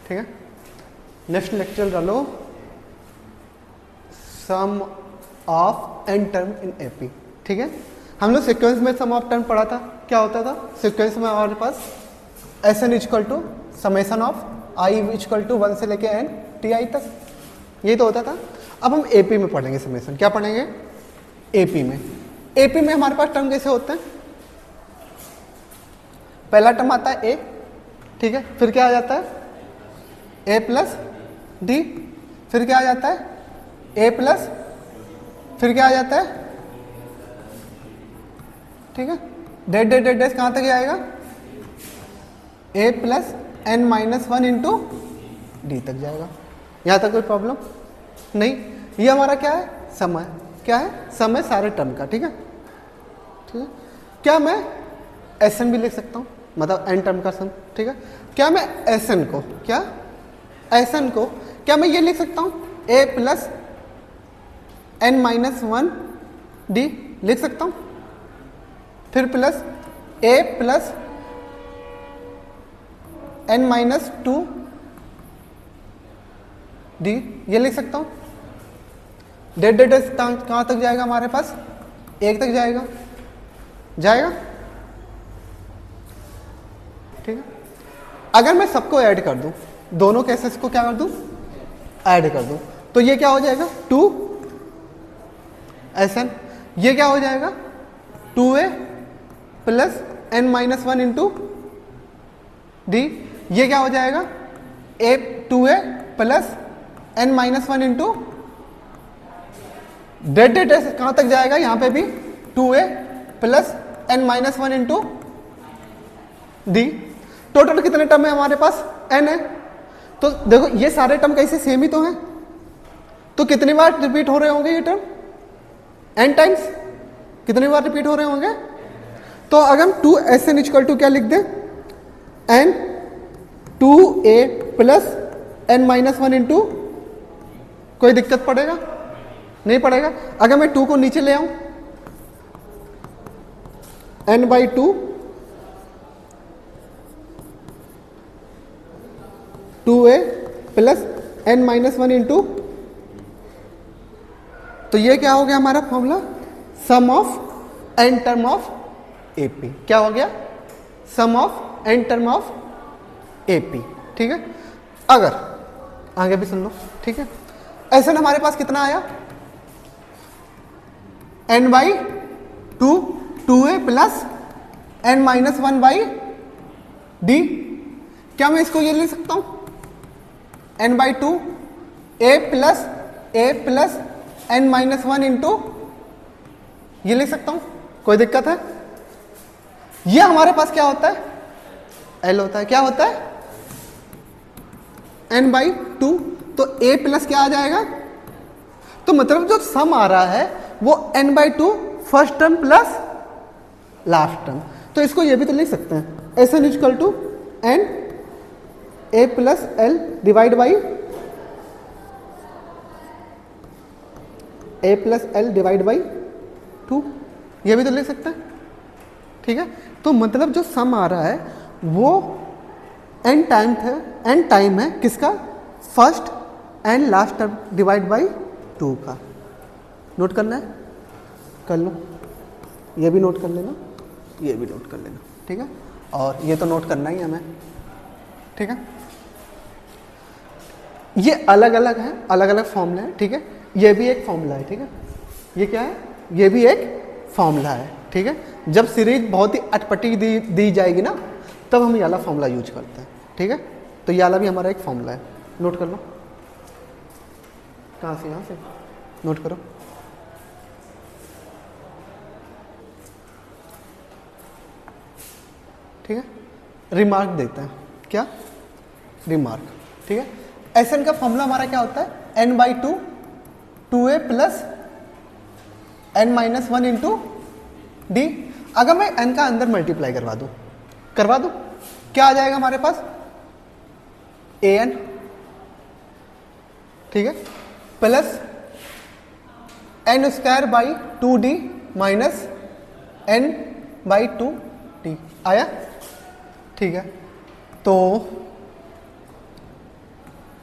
ठीक है। Next lecture डालो sum of n term in AP. ठीक है, हम लोग सीक्वेंस में सम ऑफ टर्म पढ़ा था। क्या होता था सीक्वेंस में हमारे पास Sn equal to summation of i equal to 1 से लेके n ti तक, यही तो होता था। अब हम एपी में पढ़ेंगे समेसन। क्या पढ़ेंगे एपी में। एपी में हमारे पास टर्म कैसे होते हैं, पहला टर्म आता है a, ठीक है, फिर क्या आ जाता है a प्लस डी, फिर क्या आ जाता है a प्लस, फिर क्या आ जाता है, ठीक है, डेट डेट डेट डेट कहां तक आएगा a plus n minus 1 into D तक जाएगा। यहां तक कोई प्रॉब्लम नहीं। ये हमारा क्या है समय, क्या है समय सारे टर्म का। ठीक है, ठीक है। क्या मैं Sn भी लिख सकता हूं, मतलब n टर्म का सम। ठीक है, क्या मैं Sn को, क्या Sn को क्या मैं ये लिख सकता हूं a plus n minus 1 D लिख सकता हूं, फिर plus a plus n minus 2 D ये लिख सकता हूं। डेट डेट कहां तक जाएगा हमारे पास, 1 तक जाएगा, जाएगा। ठीक है, अगर मैं सबको ऐड कर दूं, दोनों केसेस को क्या कर दूं ऐड कर दूं, तो ये क्या हो जाएगा 2 Sn, ये क्या हो जाएगा 2a plus n minus 1 into d, ये क्या हो जाएगा 2a plus n minus 1 into डेट डेट कहां तक जाएगा, यहां पे भी 2a plus n minus 1 into d. Total कितने टर्म है हमारे पास n है। तो देखो ये सारे टर्म कैसे सेम ही तो हैं, तो कितनी बार रिपीट हो रहे होंगे ये टर्म n टाइम्स, कितनी बार रिपीट हो रहे होंगे। तो अगर हम 2 Sn इक्वल टू क्या लिख दें n 2a plus n minus 1 into, कोई दिक्कत पड़ेगा नहीं पड़ेगा। अगर मैं 2 को नीचे ले आऊं n by 2 2a plus n minus 1 into, तो ये क्या हो गया हमारा formula sum of n term of AP. क्या हो गया sum of n term of AP. ठीक है, अगर आगे भी सुन लो। ठीक है, ऐसा हमारे पास कितना आया n by 2 2a plus n minus 1 by D. क्या मैं इसको ये ले सकता हूं n by 2 a plus n minus 1 into, ये लिख सकता हूं, कोई दिक्कत है। ये हमारे पास क्या होता है l होता है, क्या होता है n बाई 2, तो a प्लस क्या आ जाएगा, तो मतलब जो सम आ रहा है वो n by 2 first term plus last term. तो इसको ये भी तो लिख सकते हैं Sn equal to n a plus l divide by a plus l divide by 2, ये भी तो लिख सकते हैं। ठीक है, तो मतलब जो सम आ रहा है वो n टाइम है किसका, first and last term divide by 2 का। नोट करना है, कर लो, ये भी नोट कर लेना, ये भी नोट कर लेना। ठीक है, और ये तो नोट करना ही है हमें। ठीक है, ये अलग अलग है, अलग अलग फॉर्मूला है। ठीक है, ये भी एक फॉर्मूला है। ठीक है, ये क्या है, ये भी एक फॉर्मूला है। ठीक है, जब सीरीज बहुत ही अटपटी दी जाएगी ना, तब हम ये वाला फॉर्मूला यूज करते हैं। ठीक है, तो ये वाला भी हमारा एक फॉर्मूला है, नोट कर लो। कहाँ से, यहाँ से नोट करो। ठीक है, रिमार्क देते हैं, क्या रिमार्क। ठीक है, Sn का फॉर्मूला हमारा क्या होता है n by 2 2a plus n minus 1 into D. अगर मैं n का अंदर मल्टीप्लाई करवा दूं क्या आ जाएगा हमारे पास an, ठीक है, plus n square by 2d minus n by 2d आया। ठीक है, तो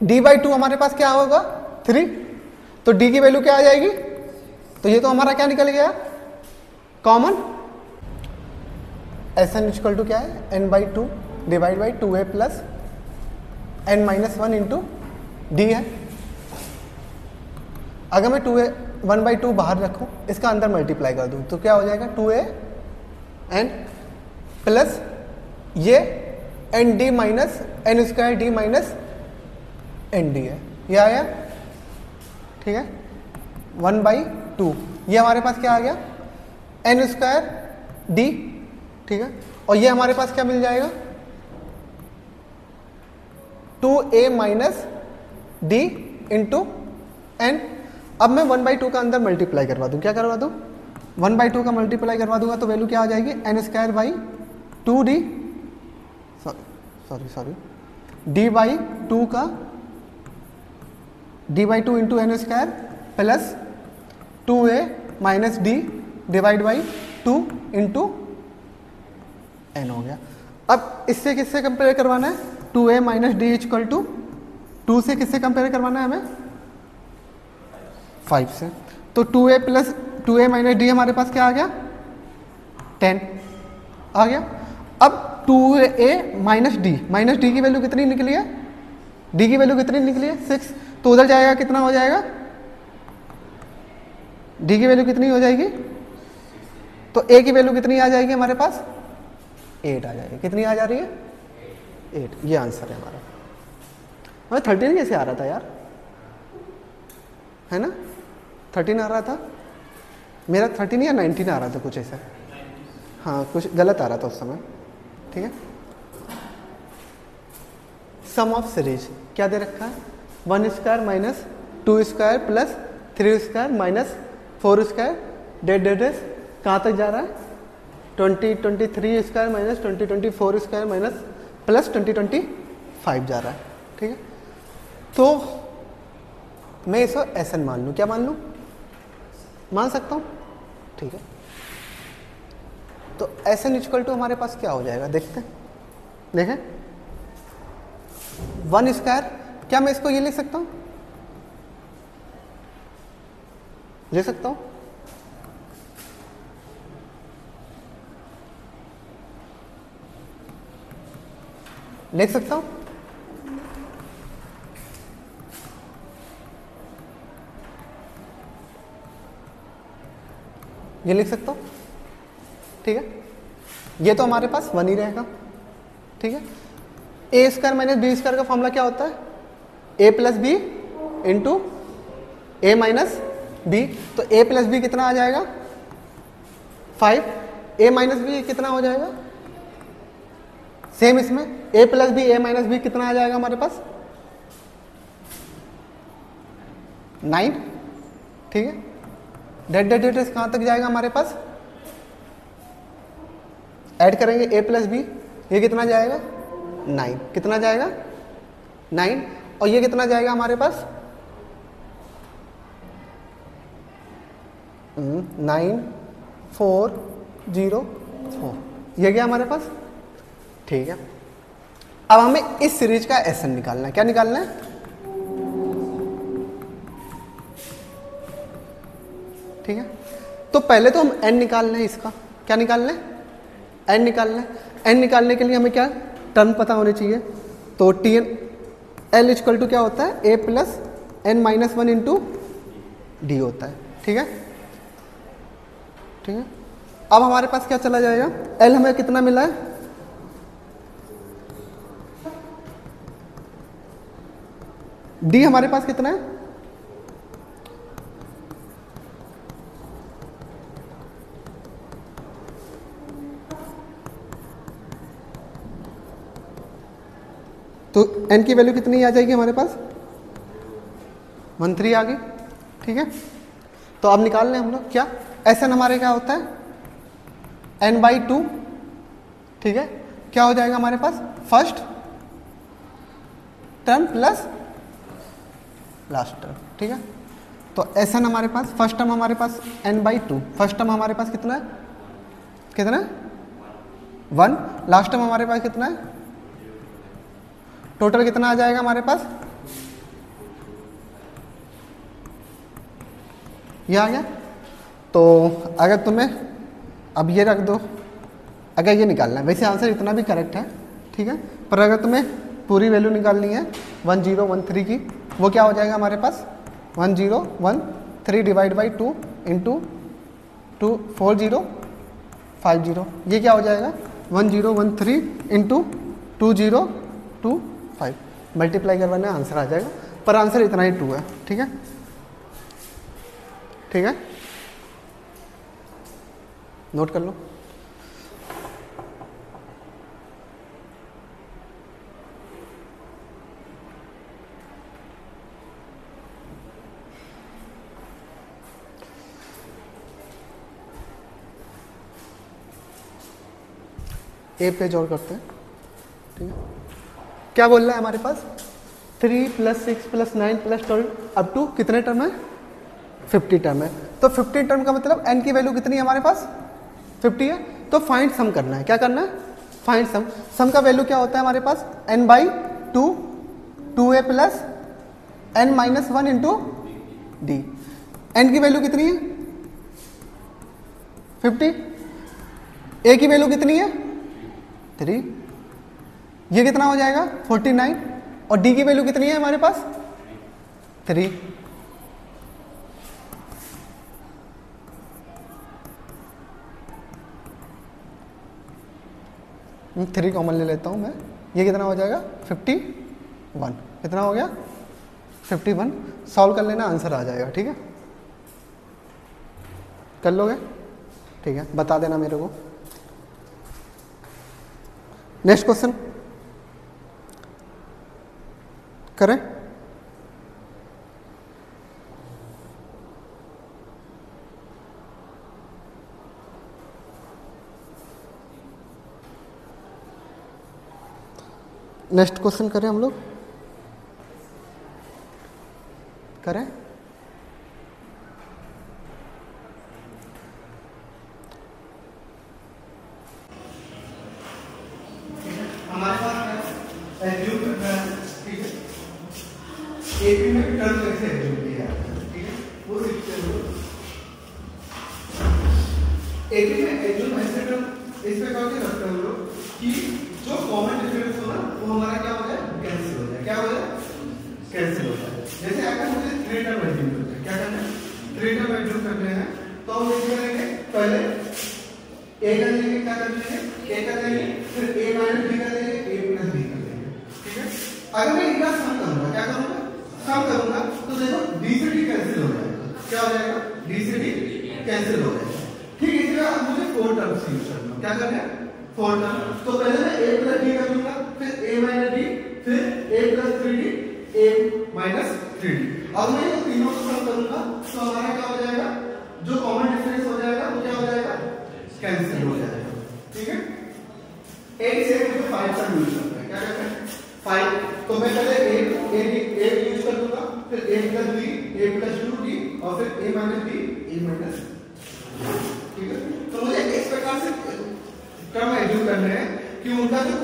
डी बाई टू हमारे पास क्या होगा 3, तो डी की वैल्यू क्या आ जाएगी, तो ये तो हमारा क्या निकल गया common, S n equal to क्या है n by two divide by 2a plus n minus 1 into d है। अगर मैं 2a 1/2 बाहर रखूं, इसका अंदर मल्टीप्लाई कर दूं, तो क्या हो जाएगा 2a एन प्लस ये n d minus n square d minus n d है, ये आया ठीक है 1/2। ये हमारे पास क्या आ गया एन स्क्वायर डी, ठीक है, और ये हमारे पास क्या मिल जाएगा 2a minus D into N. अब मैं 1/2 का अंदर मल्टीप्लाई करवा दूं, क्या करवा दूं 1/2 का मल्टीप्लाई करवा दूंगा, तो वैल्यू क्या आ जाएगी n square by 2d sorry d by two का d by two into n square plus 2a minus d divide by 2 into n हो गया। अब इससे किससे कंपेयर करवाना है 2a minus D equal to 2 से किससे कंपेयर करवाना है हमें 5 से, तो 2a plus 2a minus D हमारे पास क्या आ गया 10 आ गया। अब 2a माइनस डी की वैल्यू कितनी निकली है, डी की वैल्यू कितनी निकली है 6, तो उधर जाएगा कितना हो जाएगा डी की वैल्यू कितनी हो जाएगी, तो a की वैल्यू कितनी आ जाएगी हमारे पास 8 आ जाएगी, कितनी आ जा रही है 8, ये आंसर है हमारा। हमें 13 कैसे आ रहा था यार, है ना 13 आ रहा था मेरा 13 या 19 आ रहा था कुछ ऐसा, हाँ कुछ गलत आ रहा था उस समय, ठीक है। सम ऑफ सीरीज क्या दे रखा है 1 square minus 2 square plus 3 square minus 4 square dead कहाँ तक जा रहा है 2023 square minus 2024 square minus plus 2025 जा रहा है, ठीक है। तो मैं इसको एस एन मान लूँ, क्या मान लूँ मान सकता हूँ, ठीक है। तो एस एन इक्वल टू हमारे पास क्या हो जाएगा देखते हैं, देखें 1 स्क्वायर, क्या मैं इसको ये लिख सकता हूँ, ले सकता हूँ लिख सकता हूँ, ये लिख सकता हूँ, ठीक है। ये तो हमारे पास 1 ही रहेगा, ठीक है। ए स्क्वायर माइनस बी स्क्वायर का फॉर्मूला क्या होता है a plus B into A minus B, तो ए प्लस बी कितना आ जाएगा 5, ए माइनस बी कितना हो जाएगा, सेम इसमें ए प्लस बी ए माइनस बी कितना आ जाएगा हमारे पास 9, ठीक है। डेट कहाँ तक जाएगा हमारे पास, ऐड करेंगे ए प्लस बी, ये कितना जाएगा 9, कितना जाएगा 9, और ये कितना जाएगा हमारे पास 9404, ये गया हमारे पास, ठीक है। अब हमें इस सीरीज का एस एन निकालना है, क्या निकालना है ठीक है। तो पहले तो हम एन निकालना है, इसका क्या निकालना है एन निकालना है। एन निकालने के लिए हमें क्या टर्म पता होने चाहिए, तो t n l equal to क्या होता है a plus n minus 1 into d होता है, ठीक है, ठीक है। अब हमारे पास क्या चला जाएगा एल हमें कितना मिला है डी हमारे पास कितना है तो n की वैल्यू कितनी आ जाएगी हमारे पास 13 आ गई, ठीक है। तो अब निकाल लें हम लोग क्या एस एन हमारे क्या होता है n/2, ठीक है। क्या हो जाएगा हमारे पास first term plus last term, ठीक है। तो एस एन हमारे पास फर्स्ट टर्म हमारे पास n/2, फर्स्ट टर्म हमारे पास कितना है 1, लास्ट टर्म हमारे पास कितना है टोटल कितना आ जाएगा हमारे पास ये आ गया। तो अगर तुम्हें अब ये रख दो, अगर ये निकालना है, वैसे आंसर इतना भी करेक्ट है, ठीक है, पर अगर तुम्हें पूरी वैल्यू निकालनी है 1013 की, वो क्या हो जाएगा हमारे पास 1013 डिवाइड बाई 2 इंटू 4050, ये क्या हो जाएगा 1013 इंटू 2025, मल्टीप्लाई करवाना आंसर आ जाएगा, पर आंसर इतना ही 2 है। ठीक है, ठीक है, नोट कर लो। ए पेज और करते हैं। ठीक है, क्या बोल रहा है हमारे पास 3 + 6 + 9 + 12 अप टू कितने टर्म है 50 टर्म है। तो 50 टर्म का मतलब n की वैल्यू कितनी है हमारे पास 50 है। तो फाइंड सम करना है, क्या करना है फाइंड सम। सम का वैल्यू क्या होता है हमारे पास n/2 2a + n - 1 into D. n की वैल्यू कितनी है 50, a की वैल्यू कितनी है 3, ये कितना हो जाएगा 49, और d की वैल्यू कितनी है हमारे पास 3। थ्री कॉमन ले लेता हूं मैं, ये कितना हो जाएगा 51, कितना हो गया 51। सॉल्व कर लेना आंसर आ जाएगा। ठीक है, कर लोगे, ठीक है, बता देना मेरे को। नेक्स्ट क्वेश्चन करें। नेक्स्ट क्वेश्चन करें हम लोग, करें। हमारे पास एज्यूम करना है, ठीक है, एपी में टर्म कैसे एज्यूम किया है, ठीक है, वो सीखते हैं लोग। एपी में एज्यूम ऐसे टर्म इस प्रकार के रखते हैं हम लोग कि जो कॉमन डिफरेंस हो ना वो हमारा क्या हो जाए कैंसिल हो जाए, क्या हो जाए कैंसिल हो जाए। जैसे अगर मुझे 3 टर्म एज्यूम करना है, क्या करना है 3 टर्म एज्यूम करने हैं, तो हम क्या करेंगे पहले a कर लेंगे, क्या कर लेंगे a कर लेंगे, फिर a - b कर लेंगे, a + b कर लेंगे। ठीक है, अगर मैं इनका सम करूंगा, क्या करूंगा सम करूंगा, तो देखो d से d कैंसिल हो जाएगा, क्या हो जाएगा d से d कैंसिल हो जाएगा। ठीक है, इसलिए अब मुझे 4 टर्म्स यूज करना है, क्या करना है 4 टर्म। तो पहले मैं a + d कर लूंगा, फिर a - d, फिर a + 3d, a - 3d। अब मैं ये तीनों को सम करूंगा, तो हमारा क्या हो जाएगा जो कॉमन डिफरेंस हो जाएगा वो क्या हो जाएगा कैंसिल हो जाएगा। ठीक है, एक से मुझे 5 टर्म यूज करना है, क्या करना है 5। तो मैं पहले a यूज कर लूंगा, फिर a + b, a + 2d, और फिर a - b, a - ठीक है। तो मुझे इस प्रकार से टर्म एज्यूम करने हैं कि उनका जो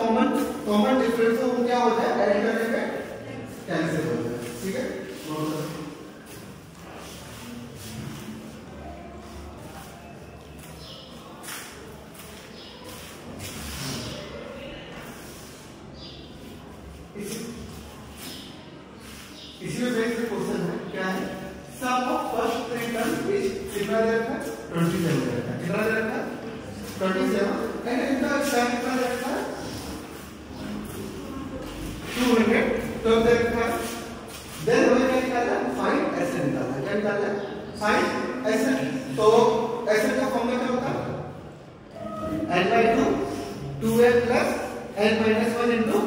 कॉमन डिफरेंस हो वो क्या हो जाए ऐड करने पे कैंसिल हो जाए। ठीक है, इसी में बेस्ड क्वेश्चन है, क्या है sum of first 3 term is कितना दे रखा है 27 दे रखा है, कितना दे रखा है 27, एंड इनका स्क्वायर कितना दे रखा है 200, तो दे रखा है। देन हमें क्या निकालना है फाइंड एसएन निकालना है, क्या निकालना है फाइंड एसएन। तो एसएन का फॉर्मूला क्या होता है n/2 2a + n - 1 into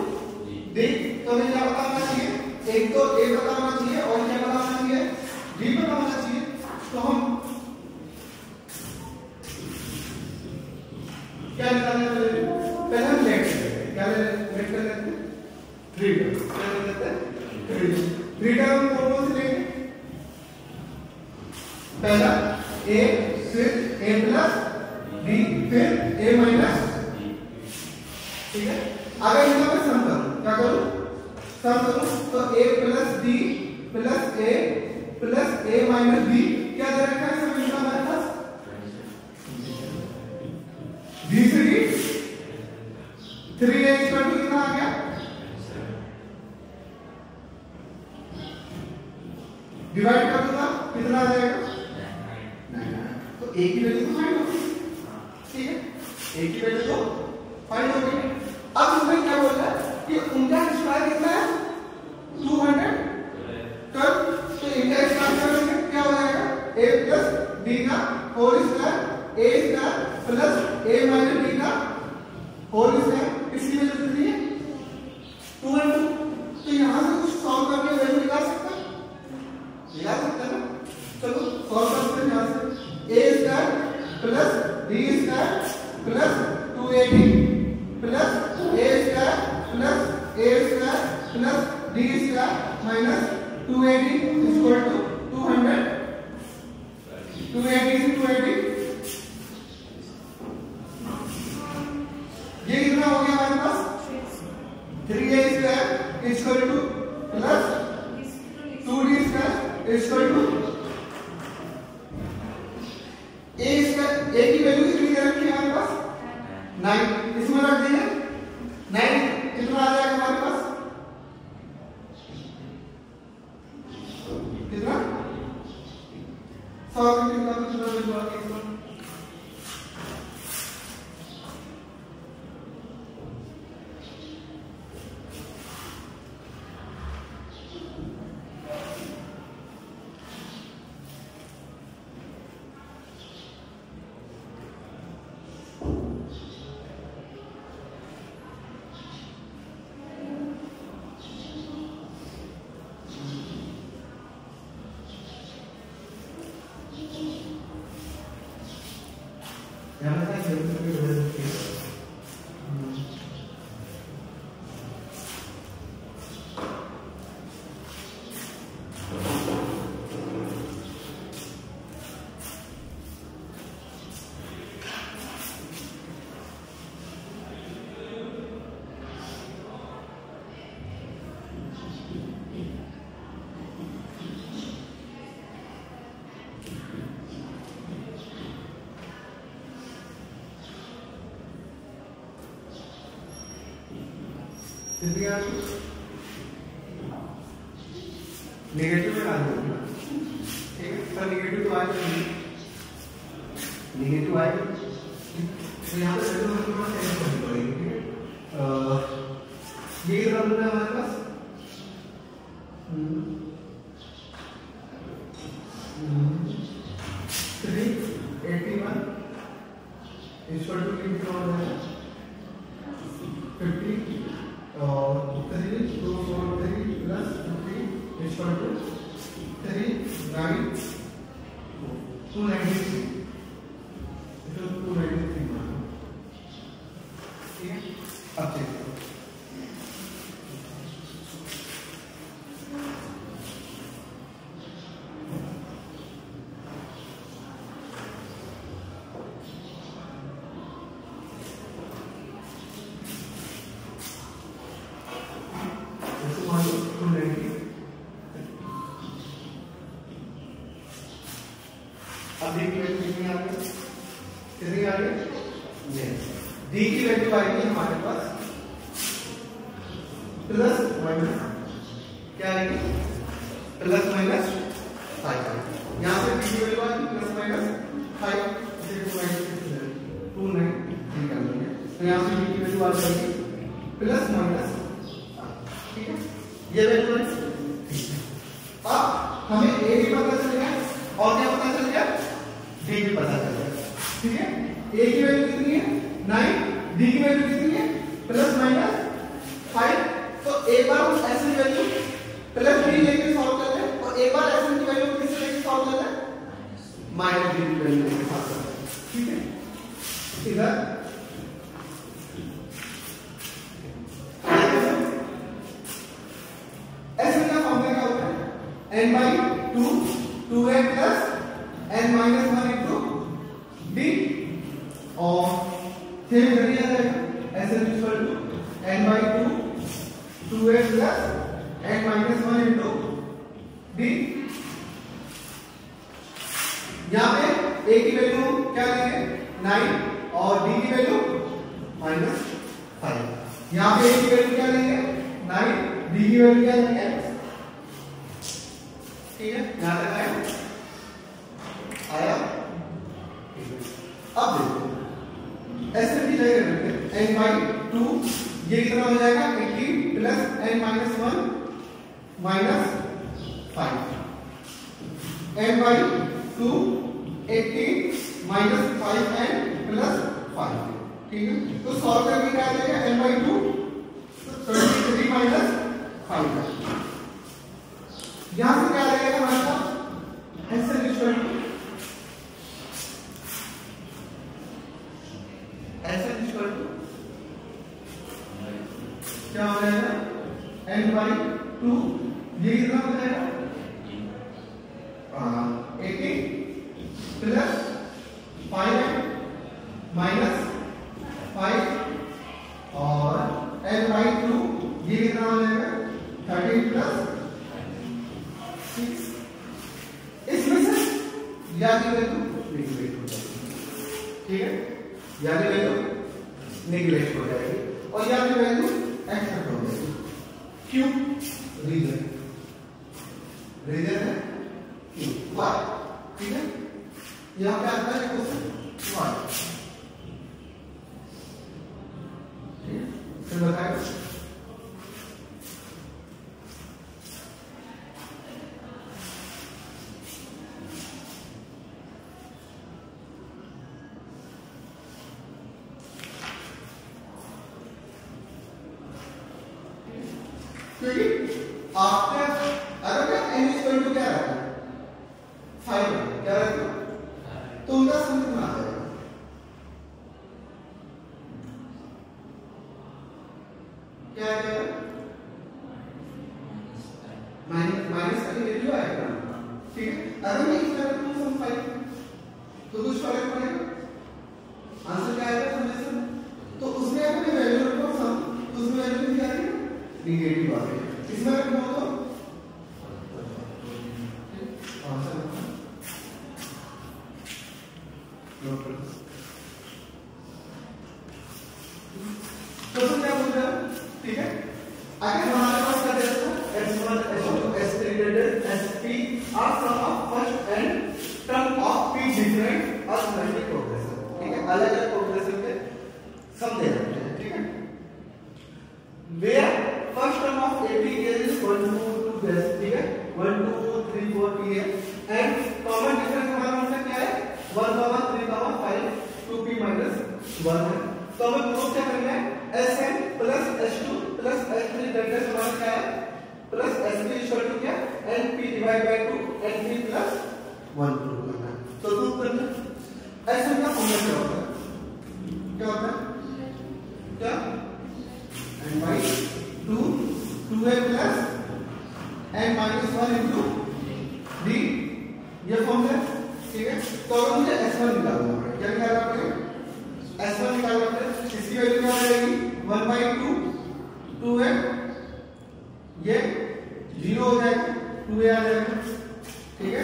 d। तो हमें क्या पता होना चाहिए, एक तो a पता होना चाहिए और क्या पता होना चाहिए d पता होना चाहिए। तो हम क्या निकालने वाले पहले हम लेट करते हैं, क्या लेट कर लेते हैं 3 टर्म, क्या कर लेते हैं 3 टर्म कौन से लेंगे, पहला a, फिर a + b, फिर a - ठीक है। अगर इनका मैं सम करूं, क्या करूं सम करूं, तो a + b + a + a - b क्या दे रखा है सभी का हमारे पास d3 3a इक्वल टू कितना आ गया डिवाइड कर दूंगा कितना आ जाएगा 9। तो a की वैल्यू तो फाइंड होगी ठीक है a की वैल्यू तो फाइंड होगी। अब इसमें क्या बोल रहा है कि उनका स्क्वायर कितना है 200 कर तो इनका स्क्वायर करेंगे क्या हो जाएगा a प्लस b का whole square a square plus a minus b का होल स्क्वायर इसकी वैल्यू कितनी है 200। तो यहां से कुछ सॉल्व करके वैल्यू निकाल सकते हैं ना। चलो सॉल्व करते हैं यहां से a square plus b square plus 2ab plus a square plus a square plus d square minus 2ab equal to 200 2ab से 2ab ये कितना हो गया हमारे पास 3a square equal to plus 2d square equal to a square a की value कितनी दे रखी है हमारे पास 9 इसमें रख दिए 9 कितना आ जाएगा हमारे पास कितना 100 कितना वैल्यू आ गई इसमें नेगेटिव में डाल दूंगा ठीक है सर नेगेटिव तो आएगा नेगेटिव आएगा तो यहाँ पे वैल्यू हमें थोड़ा चेंज करनी पड़ेगी ठीक है ये कितना मिलता है हमारे पास 381 इक्वल टू कितना हो जाएगा 50 और 3 2 4 3 प्लस 50 इक्वल टू 3 9 293 तो 293 मानो ठीक है अब चेक करो अब डी की वैल्यू कितनी आ गई कितनी आ गई डी की वैल्यू आएगी हमारे पास प्लस माइनस क्या आएगी प्लस माइनस 5 यहाँ पे डी की वैल्यू आएगी प्लस माइनस 5 2 9 ठीक है तो यहाँ पे डी की वैल्यू आ जाएगी प्लस माइनस ठीक है ये वैल्यू है अब हमें ए भी पता चल गया और क्या पता चल गया डी भी पता चल गया ठीक है ए की वैल्यू कितनी है 9 डी की वैल्यू कितनी है प्लस माइनस 5 तो एक बार हम ऐसे वैल्यू प्लस डी लेके सॉल्व कर ले और एक बार ऐसे की वैल्यू किससे लेके सॉल्व कर ले माइनस डी की वैल्यू लेके सॉल्व कर ले ठीक है इधर ऐसे का फॉर्मूला क्या होता है n by 2 2a plus n minus 1 into d और सेम कर दिया जाएगा ऐसे equal to n by 2 2a plus n minus 1 into d 9 और डी की वैल्यू -5। यहाँ पे ए की वैल्यू क्या लेंगे 9, डी की वैल्यू क्या लेंगे, ठीक है, यहाँ तक आया। अब देखो ऐसे की जगह रखते हैं n/2, ये कितना हो जाएगा 18 plus n-1 -5, n/2 18 -5n plus 5, ठीक है। तो सॉल्व करके क्या आ जाएगा n/2 23 माइनस 5। यहां से क्या आ जाएगा हमारे पास SN इक्वल टू क्या हो जाएगा n/2, ये कितना हो जाएगा 18 प्लस 5n माइनस 5 और n/2 ये कितना हो जाएगा 13 प्लस 6। इसमें से या की वैल्यू नेगलेक्ट हो जाएगी, ठीक है, या की वैल्यू नेगलेक्ट हो जाएगी और या की वैल्यू एक्सेप्ट हो जाएगी। क्यों? रीजन है क्यों, वाई, ठीक है। यहां पे आता है क्वेश्चन वाई, ठीक है। फिर बताएगा क्योंकि आपका अगर n इक्वल टू क्या रहता है 5, क्या रहता है, तो उनका सम कितना आ जाएगा, क्या आ जाएगा माइनस का वैल्यू आएगा, ठीक है। अगर मैं इस तरह को सम 5 तो कुछ फर्क पड़ेगा, आंसर क्या आएगा समेशन, तो उसमें अगर मैं वैल्यू रखूं सम तो उसमें वैल्यू क्या आएगी नेगेटिव आ गया, इसमें रखो तो क्वेश्चन क्या पूछ रहा है, ठीक है। अगर हमारे पास क्या देता है S1 S2 S3 SP are sum of first n term of p different arithmetic progression, ठीक है, अलग अलग प्रोग्रेशन के सम दे रखे हैं, ठीक है। Where first term of AP is 1 2 2 ठीक है, 1 2 3 4 p है एंड कॉमन डिफरेंस हमारा मतलब क्या है 1 3 5 2p - 1 है। तो हमें प्रूफ क्या करना है Sn plus S2 plus S3 that हमारा क्या है प्लस S3 इक्वल टू क्या np divide by 2 n3 plus 1 proof करना है। तो प्रूफ करना Sn का फॉर्मूला क्या होता है क्या n/2 2a plus n-1 into d, ये फॉर्मूला, ठीक है। तो अब मुझे S1 निकालना पड़ेगा, क्या निकालना पड़ेगा S1 निकालना पड़ेगा, इसकी वैल्यू क्या हो जाएगी 1/2 2a, ये 0 हो जाएगा 2a आ जाएगा, ठीक है।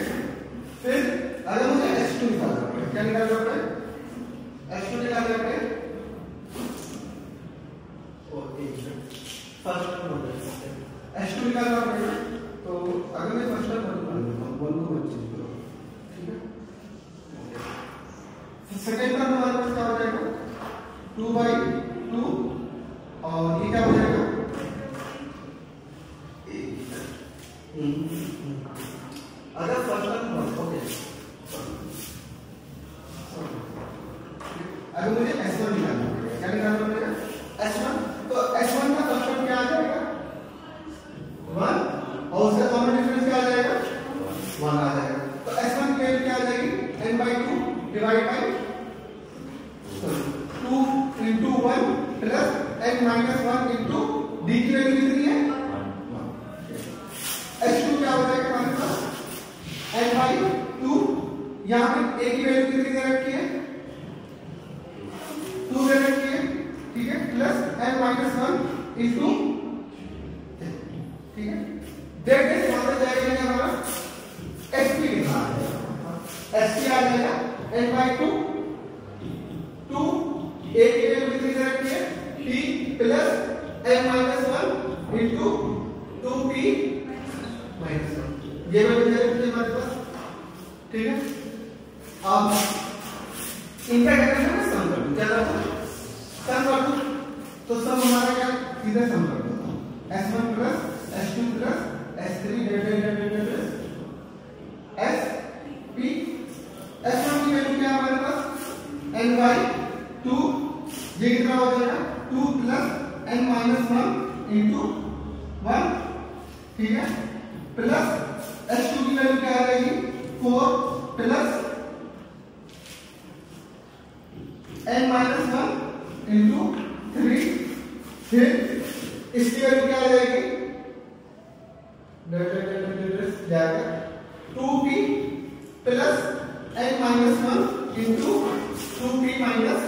फिर अगर मुझे S2 निकालना पड़ेगा, क्या निकालना पड़ेगा S2 निकालना पड़ेगा फर्स्ट टर्म S2 निकालना पड़ेगा। तो अगर मैं फर्स्ट टर्म वन को मत चेंज करो, ठीक है। सेकंड टर्म हमारे पास क्या हो जाएगा 2/2 और ये क्या हो जाएगा अगर फर्स्ट टर्म ओके, अगर मुझे S1 निकालना पड़ेगा, क्या निकालना पड़ेगा S1, तो S1 का फर्स्ट टर्म क्या आ जाएगा 1 और उसका कॉमन डिफरेंस क्या आ जाएगा 1 आ जाएगा। तो S1 की वैल्यू क्या आ जाएगी n/2 divide by 2 into 1 plus n-1 into d की वैल्यू कितनी है 1। S2 क्या हो जाएगा हमारे पास n/2, यहाँ पे a की वैल्यू कितनी दे रखी है 2 दे रखी है, ठीक है, प्लस n-1 into, ठीक है। दैट इज हमारा जाएगा हमारा SP कितना आ जाएगा SP आ जाएगा n/2 इंटू 2p माइनस 1, ये वैल्यू है हमारे पास, ठीक है। अब इनका क्या करना है, सम कर दो, क्या करना है, सम कर दो, तो सम हमारा क्या, सीधे सम कर दो, s1 plus s2 plus s3 sp, s1 की वैल्यू क्या है हमारे पास, n/2, ये कितना हो जाएगा 2 प्लस n माइनस 1 इंटू 1, ठीक है, प्लस s2 की वैल्यू क्या आ जाएगी 4 प्लस n माइनस 1 इंटू 3, फिर इसकी वैल्यू क्या आ जाएगी, जाएगा 2p plus n minus 1 into 2p minus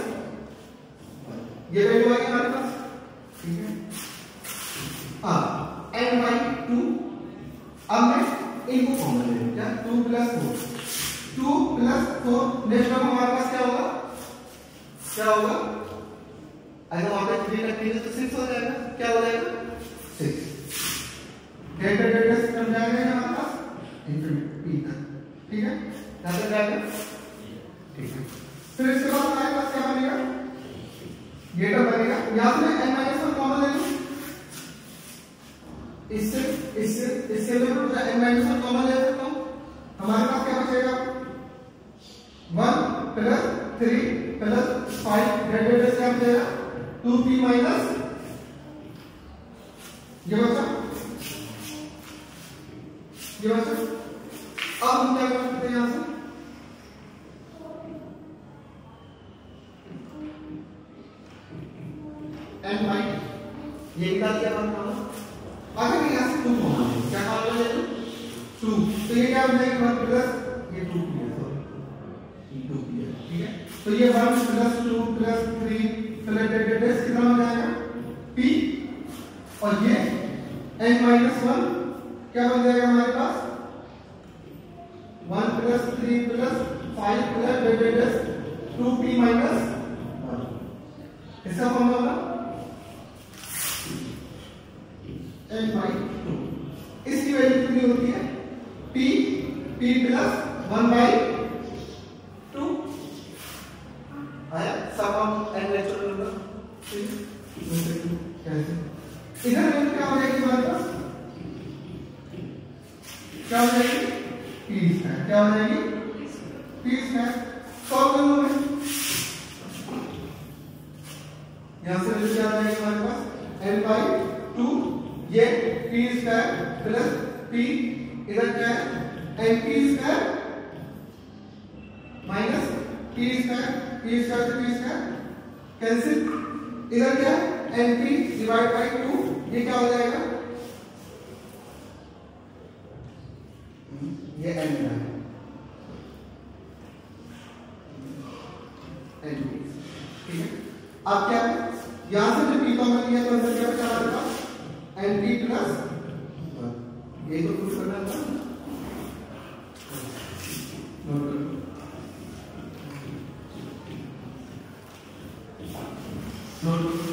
1, ये वैल्यू आएगी हमारे पास, ठीक है। n/2, अब मैं इनको कॉमन ले लूं, क्या 2 प्लस 4, 2 प्लस 4, नेक्स्ट टर्म हमारे पास क्या होगा, क्या होगा, अगर वहां पे 3 रखेंगे तो 6 हो जाएगा, क्या हो जाएगा 6, डेल्टा डेल्टा सिस्टम जाएगा हमारे पास इंफिनिटी तक, ठीक है, यहां तक जाएगा, ठीक है। फिर इसके बाद हमारे पास क्या बनेगा, ये टर्म बनेगा, यहां से n माइनस 1 कॉमन ले लूं, इससे मैं n माइनस 1 कॉमन ले सकता हूं, हमारे पास क्या बचेगा 1 प्लस 3 प्लस 5 डेल्टा से क्या बचेगा 2p माइनस, ये बचा, अब हम क्या कर सकते हैं यहां से, n बाई ये निकाल दिया अपन, अगर यहां से 2 कॉमन ले, क्या कॉमन ले 2, तो ये क्या हो जाएगा 1 प्लस ये 2p है, ठीक है, तो ये 1 प्लस 2 प्लस 3 प्लस डेल्टा कितना हो जाएगा p, और ये n माइनस 1 क्या बन जाएगा हमारे पास 1 plus 3 plus 5 plus delta 2p minus 1, इसका फॉर्मूला n/2, इसकी वैल्यू कितनी होती है p प्लस 1/2 आया, सब हम n नेचुरल नंबर, इधर वैल्यू क्या हो जाएगी हमारे पास, क्या हो जाएगी p स्क्वायर, क्या हो जाएगी p स्क्वायर, सॉल्व कर लो मैं, यहां से वैल्यू क्या आ जाएगी हमारे पास n/2, ये p स्क्वायर प्लस p, इधर क्या है np square minus p square से p स्क्वायर कैंसिल, इधर क्या है np डिवाइड बाय 2, ये क्या हो जाएगा, ये n है np, ठीक है। अब क्या है, यहां से जो p कॉमन लिया तो अंदर क्या बचा हमारे पास np प्लस 1, ये तो प्रूफ करना था, नोट करो, नोट करो,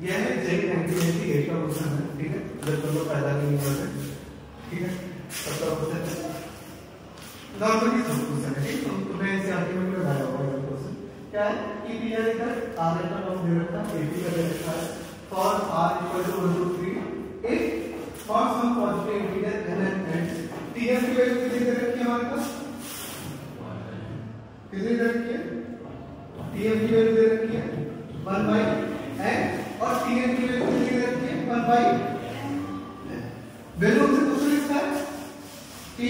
यह है जेई 1998 का क्वेश्चन है, ठीक है, जब तुम लोग पैदा नहीं हुए थे, ठीक है, तब का क्वेश्चन है, नॉर्मली सब क्वेश्चन है, ठीक, तुम्हें इसे आर्गुमेंट में लगाया होगा ये क्वेश्चन, क्या है कि दिया इधर r का टर्म दे रखा है, ap का दे रखा है, for r equal to 1 to 3 if for some positive integer n and tf की वैल्यू कितनी दे रखी है हमारे पास, कितनी दे रखी है, tf की वैल्यू दे रखी है 1/n, और tn की वैल्यू कितनी दे रखी है 1/n, वैल्यू से पूछ लिखा है t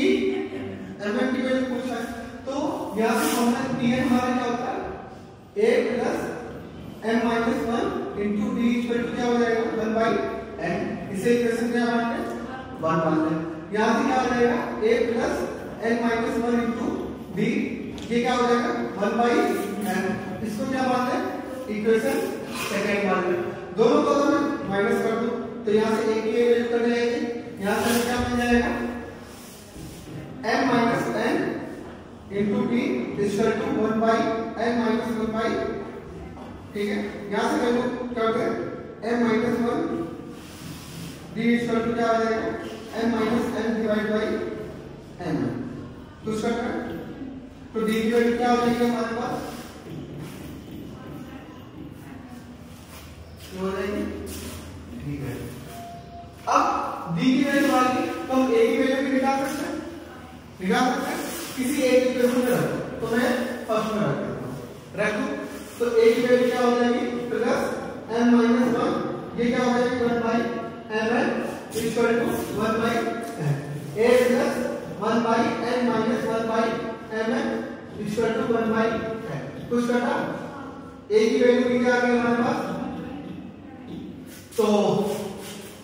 mn की वैल्यू पूछा है, तो यहां से फॉर्मूला tn हमारा क्या होता है a plus m minus 1 into d equal to क्या हो जाएगा 1/n, इसे इक्वेशन क्या मानते हैं 1 मानते हैं, यहां से क्या हो जाएगा a plus n minus 1 into d, ये क्या हो जाएगा 1/n, इसको क्या मानते हैं इक्वेशन सेकंड मानते हैं, दोनों को मैं माइनस कर दूं तो यहां से a की वैल्यू कर जाएगी, यहां से क्या मिल जाएगा m minus n into t equal to 1 by n minus 1 by, ठीक है, यहां से वैल्यू क्या होगा m minus 1 d equal to क्या आ जाएगा m minus n divide by n, कुछ करना है तो d की वैल्यू क्या हो जाएगी हमारे पास, हो जाएगी, ठीक है। अब d की वैल्यू आ गई तो हम a की वैल्यू भी निकाल सकते हैं, किसी एक इक्वेशन में रखो, तो मैं फर्स्ट में रख दूं तो a की वैल्यू क्या हो जाएगी प्लस m माइनस 1, ये क्या हो जाएगी 1 by mn equal to 1 by n, a plus 1 by n minus 1 by mn equal to 1 by n, कुछ करना a की वैल्यू क्या आ गई हमारे पास, तो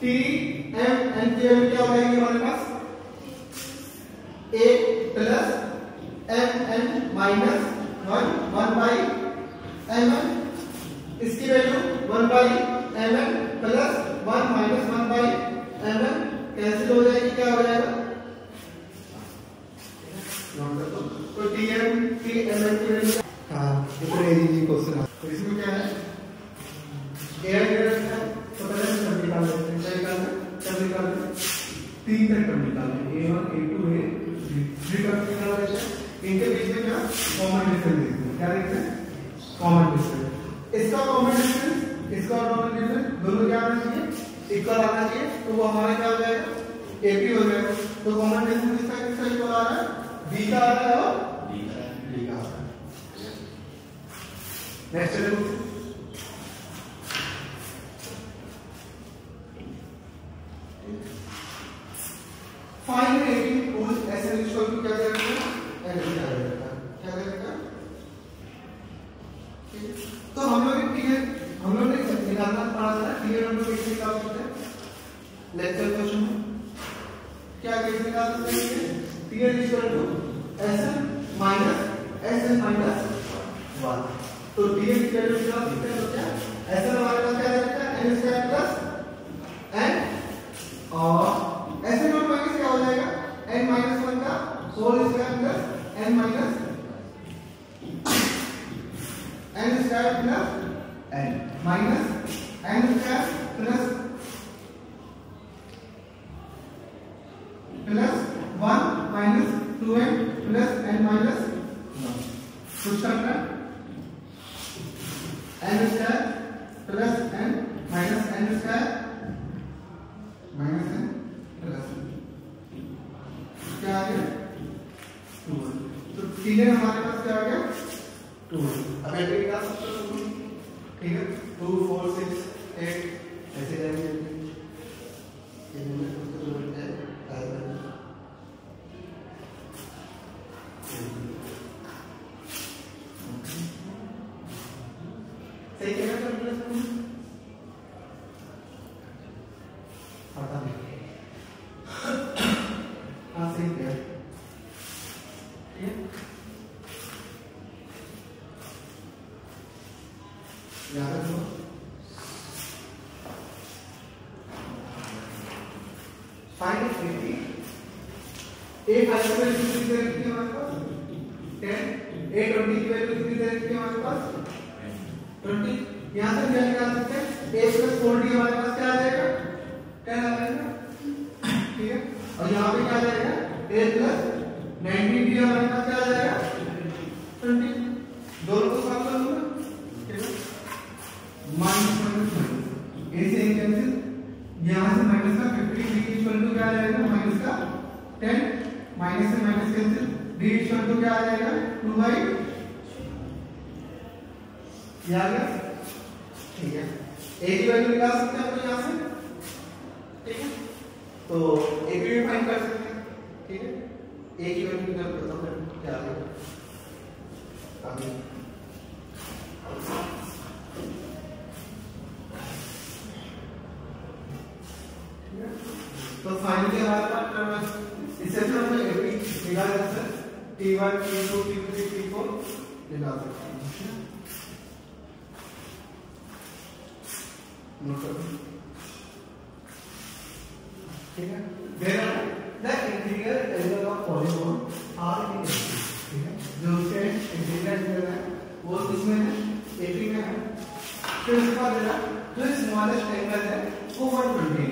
t m n की वैल्यू क्या हो जाएगी हमारे पास a plus m n minus 1 by m n, इसकी value 1 by m n plus 1 minus 1 by m n cancel हो जाएगी, क्या हो जाएगा तो t m n की वैल्यू, हाँ इतना इजी क्वेश्चन है, तो इसमें क्या है a है तो पहले सब निकाल लेते हैं, सब निकाल लेते हैं, 3 तक टर्म निकालते हैं a1 a2 a3 टर्म निकाल लेते हैं, इनके बीच में क्या कॉमन डिफरेंस देखते हैं, क्या देखते हैं कॉमन डिफरेंस, इसका कॉमन डिफरेंस इसका कॉमन डिफरेंस दोनों क्या आना चाहिए इक्वल आना चाहिए, तो वो हमारा क्या हो जाएगा AP हो जाएगा, तो कॉमन डिफरेंस इसका किसका इक्वल आ रहा है B का आ रहा है और D का आ रहा है। नेक्स्ट चलो find AP whose SN equal to क्या करेगा n क्या करेगा, तो हम लोग ठीक है हम लोग ने निकालना पड़ा था क्लियर, हम लोग कैसे निकाल सकते हैं लेक्चर क्वेश्चन में, क्या कैसे निकाल सकते हैं clear equal to SN minus SN minus 1, तो क्लियर की वैल्यू निकाल सकते हैं, तो क्या SN हमारे पास क्या रहता है n स्क्वायर प्लस n और SN और माइनस क्या हो जाएगा n माइनस 1 का whole square plus n minus n square plus n minus n square plus 1 minus 2n plus n minus 1, कुछ करना n square plus n minus n square minus n plus क्या आ गया 2, तो सीधे हमारे पास क्या आ गया 2, अब ऐसे निकाल सकते हो ठीक है 2 4 6 8 ऐसे जाएंगे, ये नंबर को जोड़ते हैं सही क्या कर रहे हो पता नहीं, हाँ सही क्या याद रखो फाइंड AP A 5 की वैल्यू कितनी दे रखी है हमारे पास 10, A 20 की वैल्यू कितनी दे रखी है हमारे पास 20, यहाँ से क्या निकाल सकते हैं A प्लस 4D हमारे पास क्या आ जाएगा 10 आ जाएगा, ठीक है, और यहाँ पे क्या आ जाएगा A प्लस 19D हमारे पास क्या आ जाएगा 20, दोनों को साथ कर लूंगा माइनस माइनस ए से कैंसिल, यहाँ से माइनस का 50 D इक्वल टू क्या आ जाएगा माइनस का 10, माइनस से minus cancel, D equal to क्या आ जाएगा 2 बाई, ये आ गया, ठीक है, A की वैल्यू निकाल सकते हैं अपन यहाँ से, ठीक है, तो AP भी फाइंड कर सकते हैं, ठीक है, A की वैल्यू निकाल करता हूँ क्या आ जाएगा अभी तो फाइनली हमारे पास इससे हमने AP निकाल सकते हैं T1 T2 T3 T4 निकाल सकते हैं, ठीक है, there the integral angle of polygon are in, ठीक है। वो इसमें है 80 में है। फिर उसके बाद जो स्मॉलेस्ट एंगल है वो 120 डिग्री,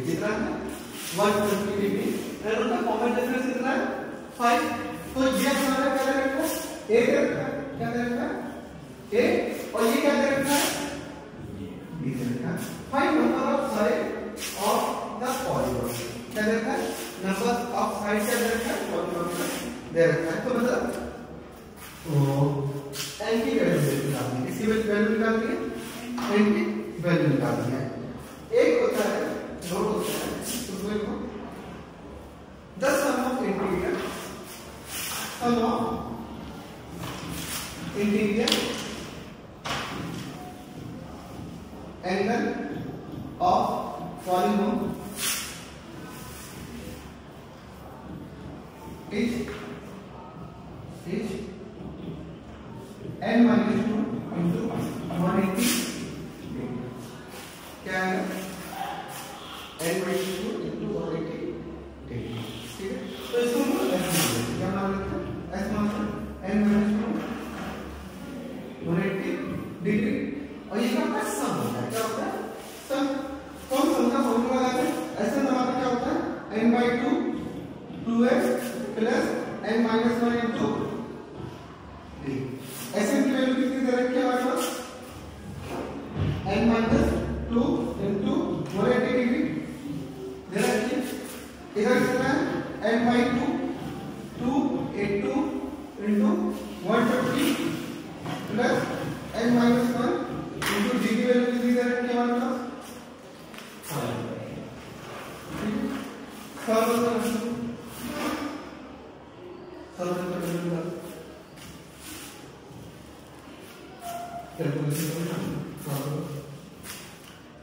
कितना है 120 डिग्री। और उनका कॉमन डिफरेंस कितना है 5। तो ये हमारा क्या रहेगा a रहेगा, क्या रहेगा a, और ये क्या रहेगा b रहेगा। Find number of side of the polygon, क्या रहेगा नंबर ऑफ साइड क्या रहेगा पॉलीगॉन का दे रखा है। तो मतलब तो n की वैल्यू निकालनी है, इसकी वैल्यू निकालनी है, n की वैल्यू निकालनी है। एक होता है नोट होता है उसमें को the sum of interior, sum of interior angle of polygon is n minus 2 into 180 क्या है n minus 2 into 180 ठीक है। तो इसको हम क्या नाम रखते हैं s मतलब n minus 2 180 डिग्री, और ये का सम होता है, क्या होता है सम। तो सम का फॉर्मूला लगाते हैं, ऐसे लगाते क्या होता है n by 2 2x plus n minus 1 into d। ऐसे की वैल्यू कितनी दे रखी है हमारे पास n माइनस 2 इंटू 180 डिग्री दे रखी है। इधर कितना है n by 2 282 into 150 plus n minus 1 into d की वैल्यू कितनी दे रखी है हमारे पास 5।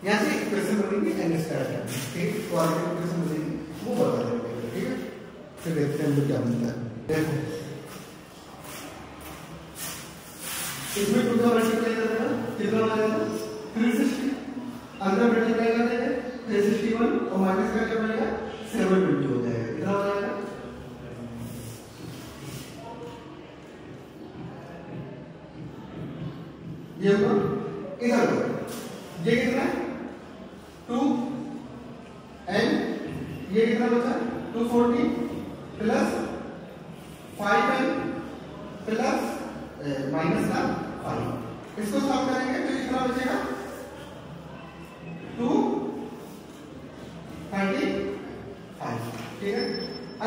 यहाँ से इक्वेशन बनेगी एन स्क्वायर का, ठीक है। तो आगे इक्वेशन बनेगी वो बता देंगे, ठीक है। फिर देखते हैं क्या मिलता है। देखो इसमें 2 का मल्टीप्लाई करेगा कितना आ जाएगा 360, अंदर मल्टीप्लाई कर देंगे 361 और माइनस का क्या बनेगा 720 हो जाएगा, कितना हो जाएगा ये होगा। इधर ये कितना है 2 n, ये कितना बचा 240 प्लस 5n प्लस माइनस का 5, इसको सॉल्व करेंगे तो कितना बचेगा 235, ठीक है।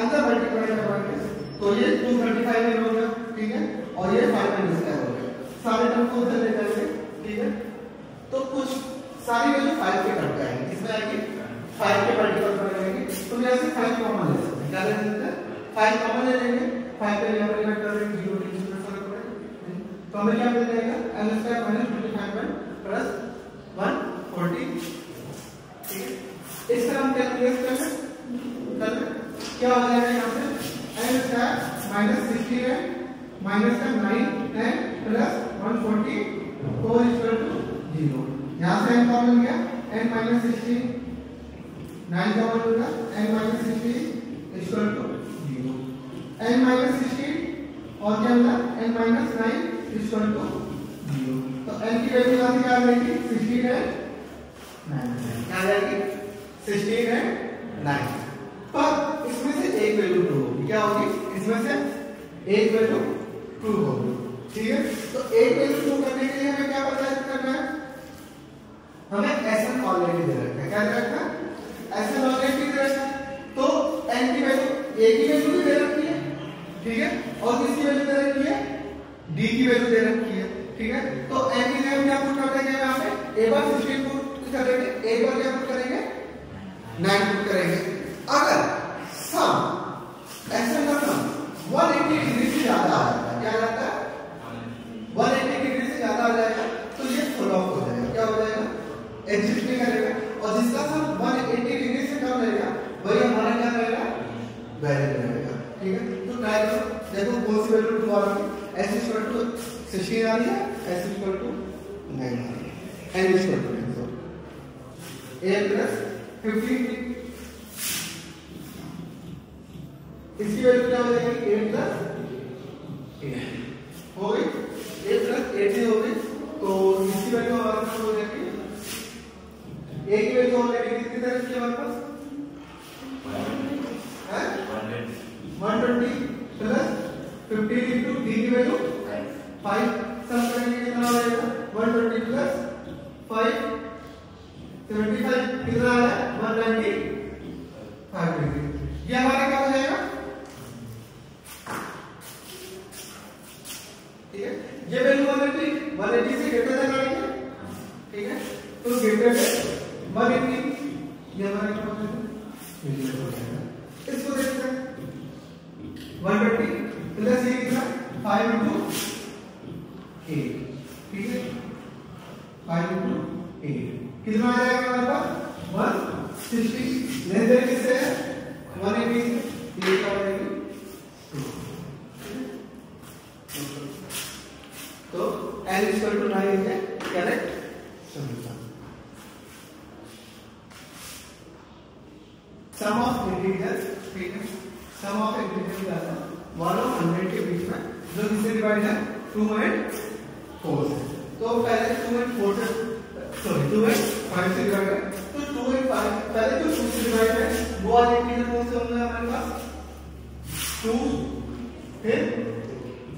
अंदर मल्टीप्लाई करवाएंगे तो ये 235 हो गया, ठीक है, और ये 5n स्क्वायर हो गया। सारे टर्म को उधर ले जाएंगे, ठीक है। तो कुछ सारी वैल्यू 5 के कट जाएंगे, इसमें आएगी 5 के मल्टीपल कर लेंगे, तो यहाँ से 5 कॉमन ले सकते हैं, क्या ले सकते हैं 5 कॉमन ले लेंगे, 5 पे यहाँ पर डिवाइड कर देंगे 0 3 से फर्क पड़ेगा, तो हमें क्या मिल जाएगा n स्क्वायर माइनस 25 प्लस 140, ठीक है। इस तरह हम कैलकुलेट कर लें क्या हो जाएगा यहाँ पे n स्क्वायर माइनस 60 है माइनस का 9 n प्लस 140 4 इक्वल टू 0। यहाँ से n कॉमन गया n माइनस 60 9 कॉमन होगा n minus 60 equal to 0। n minus 60 और क्या होगा n माइनस 9 इक्वल टू 0। तो n की वैल्यू यहाँ से क्या आ जाएगी 16 है 9, क्या आ जाएगी 16 है 9। पर इसमें से एक वैल्यू ट्रू होगी, क्या होगी इसमें से एक वैल्यू ट्रू होगी, ठीक है। तो एक वैल्यू ट्रू करने के लिए हमें क्या पता करना है, हमें एसएन ऑलरेडी दे रखा है, क्या दे रखा है एसएन ऑलरेडी दे रखा है। तो एन की वैल्यू ए की वैल्यू भी दे रखी है, ठीक है, और किसकी वैल्यू दे रखी है डी की वैल्यू दे रखी है, ठीक है। तो एन की वैल्यू क्या पुट कर देंगे यहाँ पे, एक बार 16 पुट करेंगे, एक बार क्या पुट करेंगे 9 पुट करेंगे। अगर सम एसएन का सम 180 डिग्री से ज्यादा आ जाता है, क्या रहता है 180 डिग्री से ज्यादा आ जाएगा तो ये फुल ऑफ हो जाएगा, क्या हो जाएगा एग्जिस्ट नहीं करेगा, और जिसका सम 180 डिग्री से कम रहेगा वही हमारा क्या रहेगा वेरिएबल रहेगा, ठीक है। तो ट्राई करो, देखो कौन सी वैल्यू टू आ रही है, s इक्वल टू 16 आ रही है, s इक्वल टू 9 आ रही है, n equal to 9 a plus 15, इसकी वैल्यू क्या हो जाएगी 8 प्लस 8, 75 कितना आ रहा है 195 डिग्री। ये हमारा क्या हो जाएगा, ठीक है, ये वैल्यू 180 से ग्रेटर देन आएगी, ठीक है, तो ग्रेटर देन 180 ये हमारा क्या हो जाएगा। इसको देखते हैं 120 प्लस ये कितना 5 into 8, ठीक है, 5 into 8 कितना आ जाएगा हमारे पास 160 लेस देन किससे है 180 से, ये क्या हो जाएगी तो L = 9 is the correct solution. Sum of integers, ठीक है, sum of integers क्या था 1 और 100 के बीच में जो किससे डिवाइड है 2 and 4 से, तो पहले 2 and 4 से सॉरी 2 and 5 से डिवाइड है, तो 2 and 5 पहले जो 2 से डिवाइड है वो वाले इंटीजर कौन से होंगे हमारे पास 2 फिर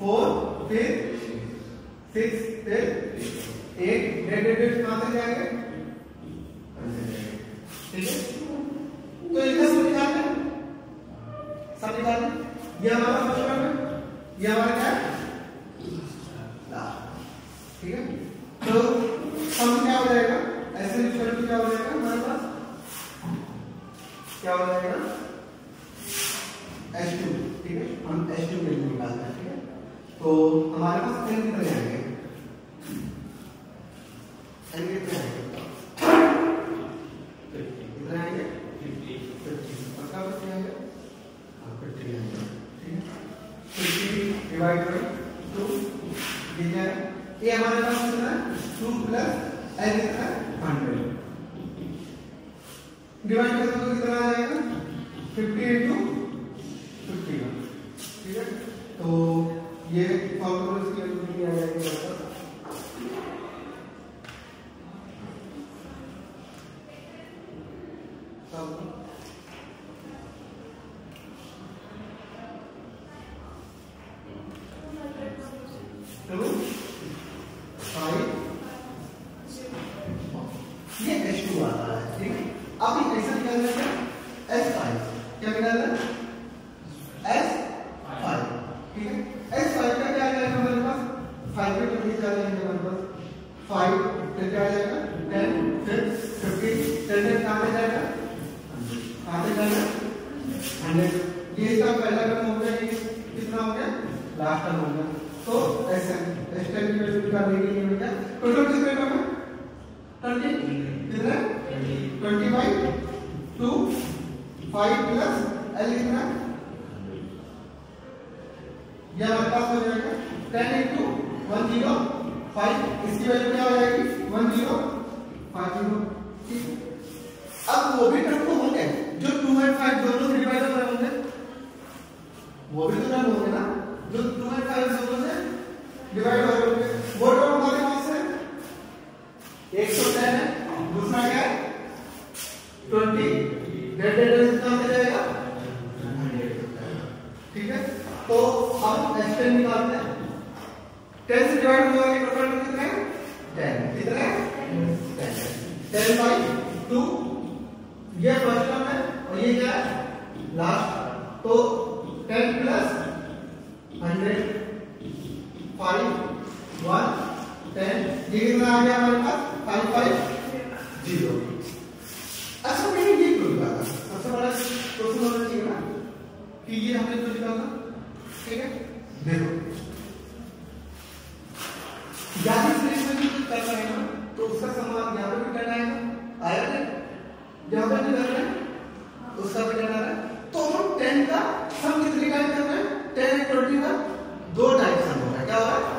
4 फिर 6 फिर 8 डेड कहां तक जाएंगे, ठीक है, तो इनका सब निकालना है, सब निकालना, ये हमारा फर्स्ट टर्म है, ये हमारा क्या है लास्ट, ठीक है, तो सम क्या हो जाएगा ऐसे रिजल्ट क्या हो जाएगा हमारे पास क्या हो जाएगा H2, ठीक है, हम H2 वैल्यू निकालते हैं, ठीक है, तो हमारे पास n कितने आएंगे n कितने आएंगे कितने आएंगे 50 पक्का कितने आएंगे 50 आएंगे, ठीक है, 50 डिवाइड बाय 2 ये क्या है, ये हमारे पास कितना है 2 प्लस n कितना है 100 डिवाइड कर दो कितना आ जाएगा 50 into 50, ठीक है, तो ये फॉर्मूला इसकी वैल्यू आ जाएगी ये H2 आता है, ठीक है, अब ऐसा क्या करना है S5 क्या निकालना है S5, ठीक है, S5 का क्या आ जाएगा हमारे पास 5 पे 20 आ जाएंगे हमारे पास 5 फिर क्या आ जाएगा 10 फिर 50 10 कहां पे जाएगा 100, ये इसका पहला टर्म हो गया, ये कितना हो गया लास्ट टर्म हो गया, तो S10 की वैल्यू निकालने के लिए क्या टोटल कितने टर्म है 20 कितना 25 2 5 प्लस L कितना यह हमारे पास हो जाएगा 10 into 105, इसकी वैल्यू क्या हो जाएगी 1050, ठीक, अब वो भी टर्म तो होंगे जो 2 and 5 दोनों से डिवाइड हो रहे होंगे, वो भी तो टर्म होंगे ना जो 2 and 5 दोनों से डिवाइड हो रहे होंगे, वो टर्म हमारे पास है 110 है, दूसरा क्या है 20 डेड कितना हो जाएगा 100, ठीक है, तो हम S10 निकालते हैं 10 से डिवाइड हुआ है टोटल कितना है 10 कितना है 10 बाई 2 ये फर्स्ट टर्म है और ये क्या है लास्ट, तो 10 प्लस 100 5 1 10 ये कितना आ गया हमारे पास 550। अच्छा मैंने ये क्यों निकाला, सबसे बड़ा क्वेश्चन होना चाहिए ना कि ये हमने क्यों निकाला, ठीक है, देखो याद इसमें कर रहे हैं तो उसका समाधान यहाँ पे भी करना है, आया ना यहाँ पे भी कर रहे हैं उसका भी करना है, तो हम 10 का सम कितनी टाइम कर रहे हैं 10 and 20 का 2 टाइम सम हो रहा है, क्या हो रहा है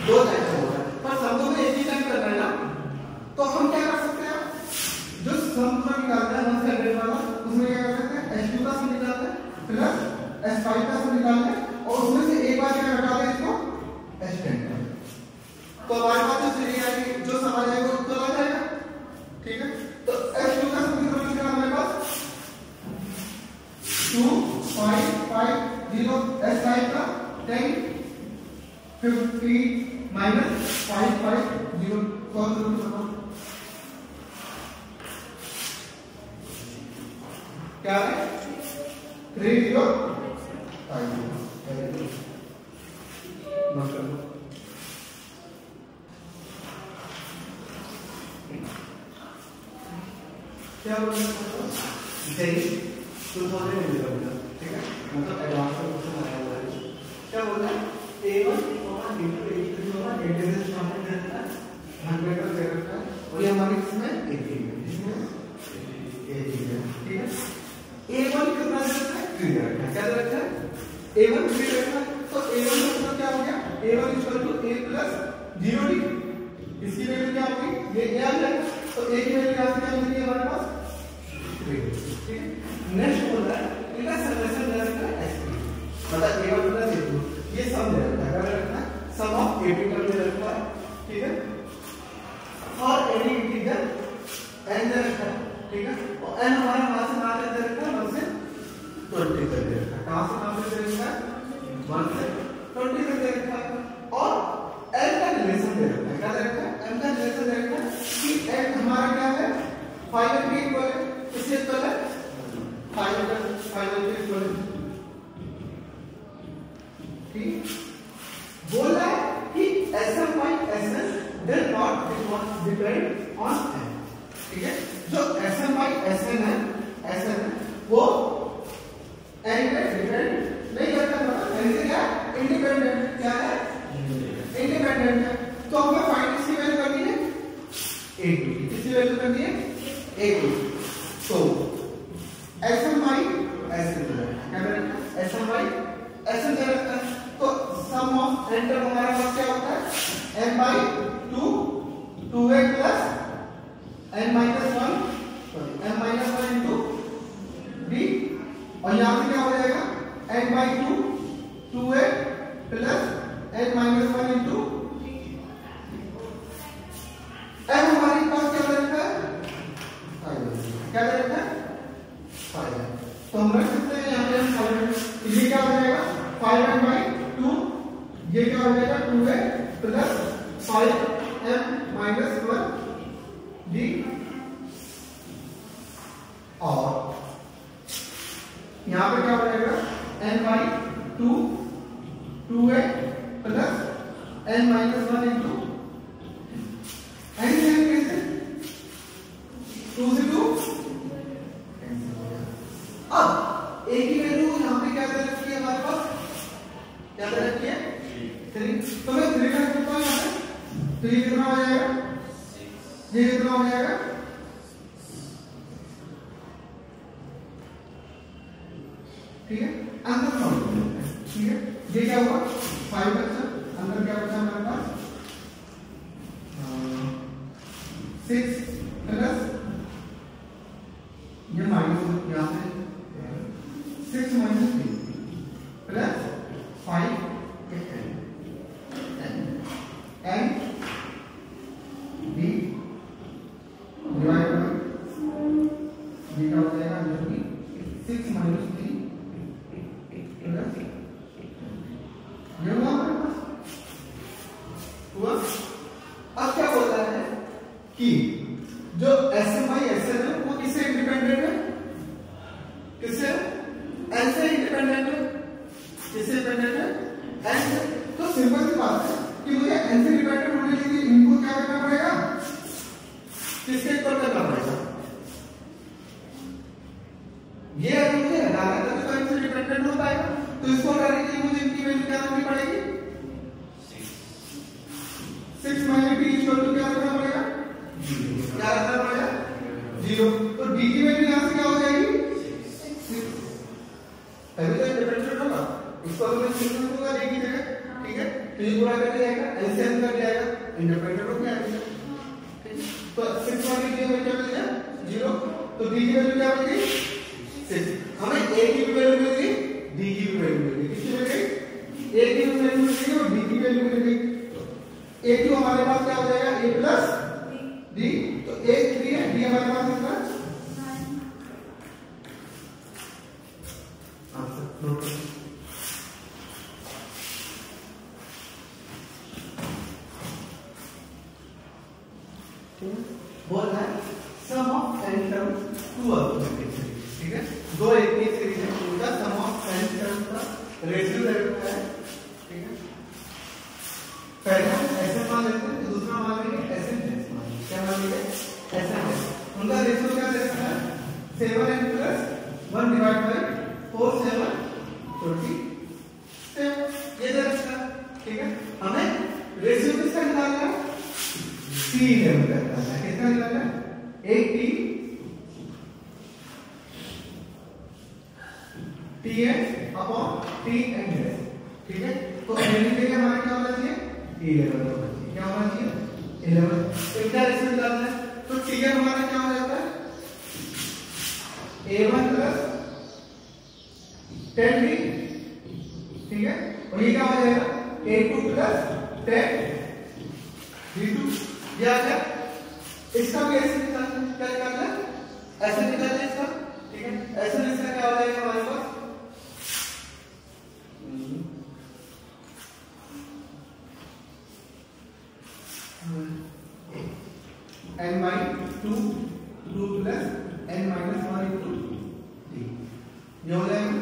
2 टाइम सम हो रहा है, पर सम तो एक ही टाइम करना है ना, तो हम क्या कर सकते हैं जो सम पूरा निकालना है 100 वाला उसमें क्या कर सकते हैं H2 का सम निकालना है प्लस S5 का सम निकालना है और उसमें से एक बार क्या हटा दें इसको S10 का, तो हमारे पास जो सीरीज आएगी जो सम आ जाएगा उत्तर आ जाएगा, ठीक है, तो H2 का सम कितना निकला हमारे पास 2 5 5 0 S5 का 10 50 minus 5 5 0 कौन सा क्या है 30 क्या बोल रहे हैं 2000 में मिलेगा, ठीक है, मतलब एडवांस में क्वेश्चन आया हुआ है। क्या बोल रहा है A1 into A3 होगा, इंटीग्रल सामने दे रखा है 100 का दे रखा है और ये हमारे किसमें 80 में, इसमें 80 है, ठीक है। A1 कितना दे रखा है 3 दे रखा है, क्या दे रखा है A1 3 दे रखा है, तो A1 का मतलब क्या हो गया A1 A प्लस 0D, इसकी वैल्यू क्या होगी ये A आ जाएगा, तो A की वैल्यू क्या मिलेगी हमारे पास 3, ठीक है। नेक्स्ट बोल रहा है इनका समेशन दे रखा है S3, मतलब A1 प्लस A2, ये सम दे रखा है, क्या दे रखा है सम ऑफ A2 टर्म दे रखा है, ठीक है, और एनी इंटीजर n दे रखा है, ठीक है, और n हमारा कहां से कहां तक दे रखा है 1 से 20 तक दे रखा है, कहां से कहां तक दे रखा है 1 से 20 तक दे रखा है, और n का रिलेशन दे रखा है, क्या दे रखा है n का रिलेशन दे रखा है कि n हमारा क्या है 5 के इक्वल है, इससे इक्वल है 5 के इक्वल है, ठीक। बोल रहा है कि Sm by Sn does not depend on n, ठीक है, जो Sm by Sn है वो n पे डिपेंड नहीं करता, मतलब n से क्या इंडिपेंडेंट, क्या है इंडिपेंडेंट है। तो हमें फाइंड इसकी वैल्यू करनी है A2, किसकी वैल्यू करनी है A2, तो Sm by Sn क्या करेंगे Sm by Sn दे रखा है, तो सम ऑफ n टर्म हमारे पास क्या होता है n by 2 2a plus n minus 1 n minus 1 into d, और यहाँ पे क्या हो जाएगा n by 2 2a plus n minus 1 into n हमारे पास क्या दे रखा है 5, क्या दे रखा है 5, तो हम रख सकते हैं यहाँ पे हम 5, ये क्या हो जाएगा 5n by 2, ये क्या हो जाएगा 2a plus 5m minus 1 d, और यहाँ पे क्या हो जाएगा n by 2 2a plus n minus 1 into n कैसे 2 से 2, अब a की वैल्यू यहाँ पे क्या दे रखी है हमारे पास, क्या दे रखी है 3, तो मैं 3 रख सकता हूँ यहाँ पे, 3 कितना हो जाएगा ये कितना हो जाएगा, ठीक है, अंदर सॉल्व, ठीक है, ये क्या हुआ 5 बचा, अंदर क्या बचा हमारे पास 6 प्लस ये माइनस यहाँ से 6 minus 3 plus 5 n d divide by ये क्या हो जाएगा जो कि 6 minus 3 प्लस ये हुआ हमारे पास हुआ। अब क्या बोल रहा है कि जो Sm by Sn है वो किससे इंडिपेंडेंट है, किससे n से इंडिपेंडेंट है, किससे डिपेंडेंट है n से, तो सिंपल सी बात है कि मुझे n से डिपेंडेंट होने के लिए इनको क्या करना पड़ेगा किसके इक्वल करना पड़ेगा, ये अगर मुझे हटाना है तो n से डिपेंडेंट हो पाएगा, तो इसको हटाने के लिए मुझे इनकी वैल्यू क्या रखनी पड़ेगी 6 minus d इक्वल टू क्या रखना पड़ेगा, क्या रखना पड़ेगा 0, तो d की वैल्यू यहां से क्या हो जाएगी 6, अभी तो डिपेंडेंट होगा, इसको मैं 6 रखूंगा d की जगह, ठीक है, तो ये पूरा कट जाएगा n से n कट जाएगा, इंडिपेंडेंट हो गया, ठीक है, तो 6 वाली की वैल्यू क्या मिल गया 0, तो d की वैल्यू क्या मिल गई 6, हमें a की वैल्यू मिल गई d की वैल्यू मिल गई, किसकी मिल गई a की वैल्यू मिल गई और d की वैल्यू मिल गई, a2 हमारे पास क्या हो जाएगा a प्लस d, तो a 3 है, d हमारे पास कितना आंसर नोट करो, बोल रहा है sum of n term to arithmetic series, ठीक है, दो एक ही सीरीज है, उनका सम ऑफ n टर्म्स का रेशियो दे रखा है। ठीक है, पहला ऐसे मान लेते हैं, दूसरा मान लेंगे ऐसे मान, क्या मान लेंगे ऐसे, उनका रेशियो क्या दे रखा है 7n + 1 डिवाइड बाय 4 7 27, ये दे रखा है। ठीक है, हमें रेशियो किसका निकालना है, T11 का निकालना है। किसका निकालना है, 8T Tn अपॉन Tn। ठीक है, तो एन के लिए हमारा क्या होना चाहिए 11 होना चाहिए, क्या होना चाहिए 11। इनका रेशियो निकालना है, तो Tn हमारा क्या हो जाता है A1 + 10D। ठीक है, और ये क्या हो जाएगा A2 + 10D2। ये आ गया, इसका भी ऐसे निकालना है, क्या निकालना है ऐसे निकालना है इसका। ठीक है, ऐसे इसका क्या हो जाएगा हमारे पास n/2 2 + n-1 × d। ये हो जाएगा,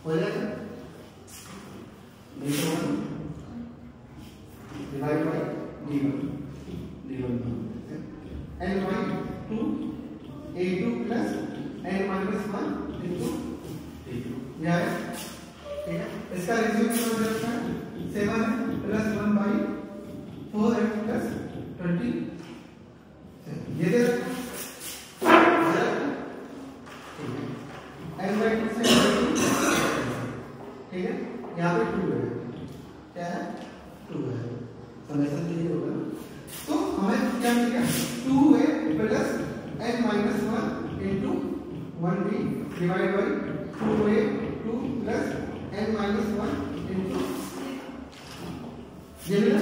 हो जाएगा d1 divide by d1 n/2 a2 + n-1 × d2। ये आया। ठीक है, इसका रेशियो क्या हो जाता है 7 + 1/4 + 20। ये दे रखा है, n/2 से ठीक है, यहाँ पे 2 है, क्या है 2 है, समेशन ये होगा ना। तो हमें क्या मिल गया 2a + n-1 × 1b divide by 2a2 + n-1 × ये मिला।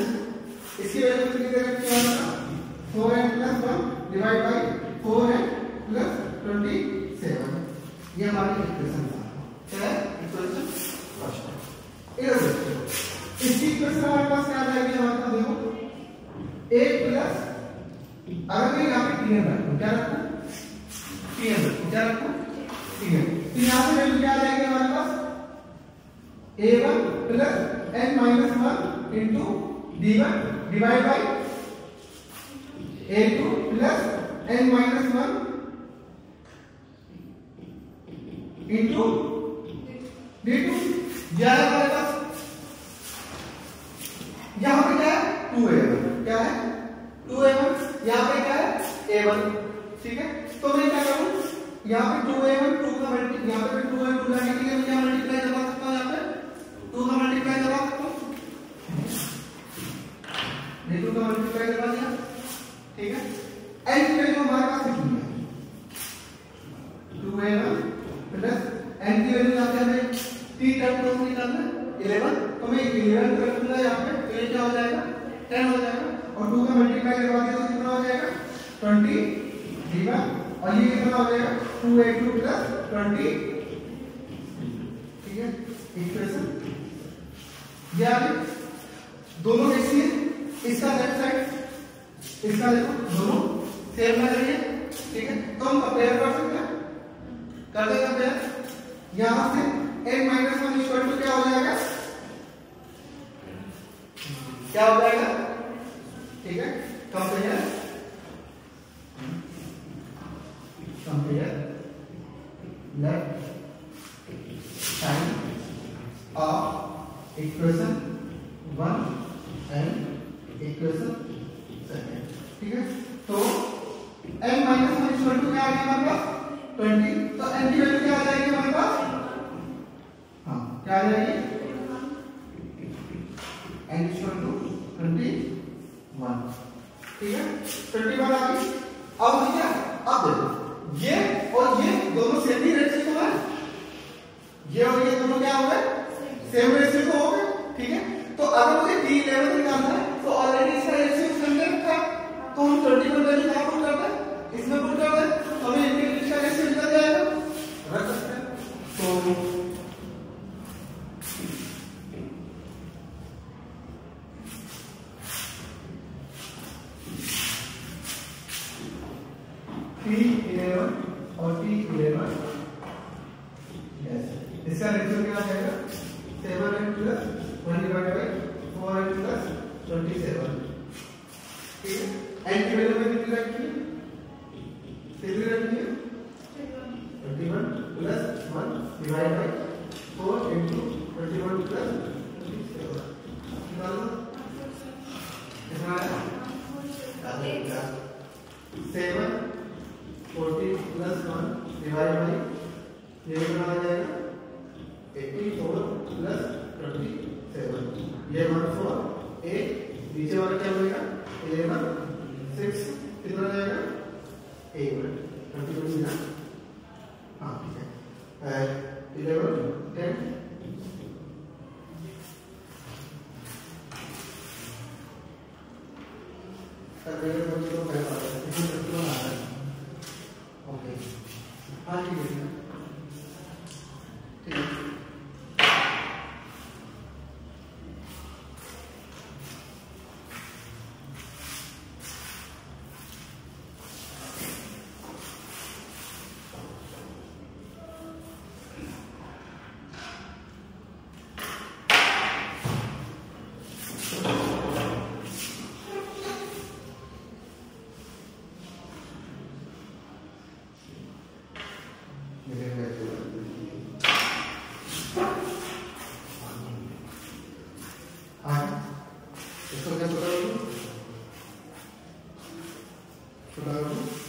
इसकी वैल्यू कितनी दे रखी है हमारा 4n + 1 डिवाइड बाय 4n + 27। ये हमारी इक्वेशन क्या है, इक्वेशन फर्स्ट। इसकी इक्वेशन हमारे पास क्या आ जाएगी, हमारे पास देखो 8 + अगर मैं यहाँ पे Tn रखूं, क्या रखूं Tn रखूं, क्या रखूं Tn, तो यहाँ से वैल्यू क्या आ जाएगी हमारे पास A1 + n-1 × D1 divide by A2 + n-1 × D2। यह है हमारे पास, यहाँ पे क्या है 2a1, क्या है 2a1, यहाँ पे क्या है a1। ठीक है, तो मैं क्या करूं यहाँ पे 2a1 2 का मल्टीप्लाई, यहाँ पे 2 है 2 लाने के लिए मैं मल्टीप्लाई करवा सकता हूँ, यहाँ पे 2 का मल्टीप्लाई करवा सकता हूँ, ये 2 का मल्टीप्लाई करवा दिया। ठीक है, n की वैल्यू हमारे पास कितनी है 2a1 + n की वैल्यू यहाँ पे हमें t टर्म को निकालना है 11, तो मैं 11 कर दूंगा यहाँ पे, तो ये क्या हो जाएगा 10 हो जाएगा, और 2 का मल्टीप्लाई करवा दिया तो कितना हो जाएगा 20 D1, और ये कितना हो जाएगा 2a2 + 20। ठीक है, इक्वेशन ये आ गई, दोनों कैसी है, इसका लेफ्ट साइड इसका देखो दोनों सेम लग रही है। ठीक है, तो हम कंपेयर कर सकते हैं, कर दे कंपेयर, यहां से n-1 = क्या हो जाएगा, क्या हो जाएगा। ठीक है, compare left side of equation 1 and equation 2। ठीक है, तो n-1 = क्या आ गया हमारे पास 20, तो n की वैल्यू क्या आ जाएगी हमारे पास, हाँ क्या आ जाएगी n = 21। ठीक है, 21 आ गई। अब क्या, अब देखो ये और ये दोनों सेम ही रेशियो है, ये और ये दोनों क्या हो गए सेम रेशियो हो गए। ठीक है, तो अगर मुझे T11 निकालना है तो ऑलरेडी इसका रेशियो करके रखा है, तो हम 21 वैल्यू कहां पुट करते हैं, इसमें पुट करते हैं, तो हमें इनके बीच का रेशियो निकल जाएगा, रख सकते हैं। तो T11 40 11 यस इसका रेशियो क्या आ जाएगा 7n plus 1 divided by 4n plus 27 ठीक है n की वैल्यू में कितनी रखनी है 21 plus 1 divided by 4 into 21 plus 27 निकाल लो कितना आया 7 40 plus 1 डिवाइड बाय ये कितना आ जाएगा 84 plus 27 ये 14 8 नीचे वाला क्या बनेगा 11 6 कितना आ जाएगा 1 मिनट 21 ना हाँ ठीक है 11 10 ओके हाँ ठीक है ठीक है इसको क्या छोटा